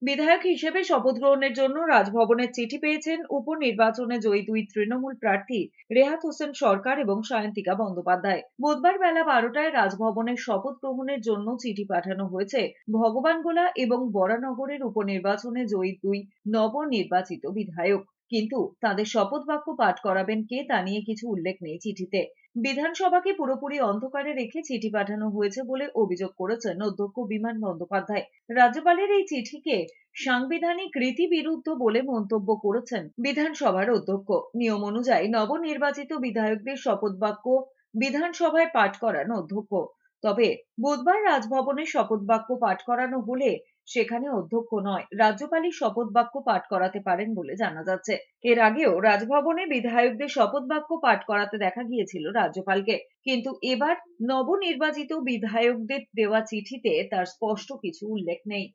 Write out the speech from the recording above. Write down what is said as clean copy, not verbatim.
বিধায়ক হিসেবে শপথ গ্রহণের জন্য রাজভবনের চিঠি পেয়েছেন উপনির্বাচনে জয়ী দুই তৃণমূল প্রার্থী রেহাত হোসেন সরকার এবং সায়ন্তিকা বন্দ্যোপাধ্যায়। বুধবার বেলা 12টায় রাজভবনের শপথ গ্রহণের জন্য চিঠি পাঠানো হয়েছে ভগবানগোলা এবং বরানগরের উপনির্বাচনে জয়ী দুই নবনির্বাচিত বিধায়ক। কিন্তু তাদের শপথ বাক্য পাঠ করাবেন কে তা নিয়ে কিছু উল্লেখ নেই চিঠিতে। বিধানসভাকে পুরোপুরি অন্ধকারে রেখে চিঠি পাঠানো হয়েছে বলে অভিযোগ করেছেন অধ্যক্ষ বিমান বন্দ্যোপাধ্যায়। রাজ্যপালের এই চিঠিকে সাংবিধানিক রীতি বিরুদ্ধ বলে মন্তব্য করেছেন বিধানসভার অধ্যক্ষ। নিয়ম অনুযায়ী নবনির্বাচিত বিধায়কদের শপথ বাক্য বিধানসভায় পাঠ করান অধ্যক্ষ। তবে বুধবার রাজভবনে শপথ বাক্য পাঠ করানো হলে সেখানে অধ্যক্ষ নয়, রাজ্যপালই শপথ বাক্য পাঠ করাতে পারেন বলে জানা যাচ্ছে। এর আগেও রাজভবনে বিধায়কদের শপথ বাক্য পাঠ করাতে দেখা গিয়েছিল রাজ্যপালকে, কিন্তু এবার নবনির্বাচিত বিধায়কদের দেওয়া চিঠিতে তার স্পষ্ট কিছু উল্লেখ নেই।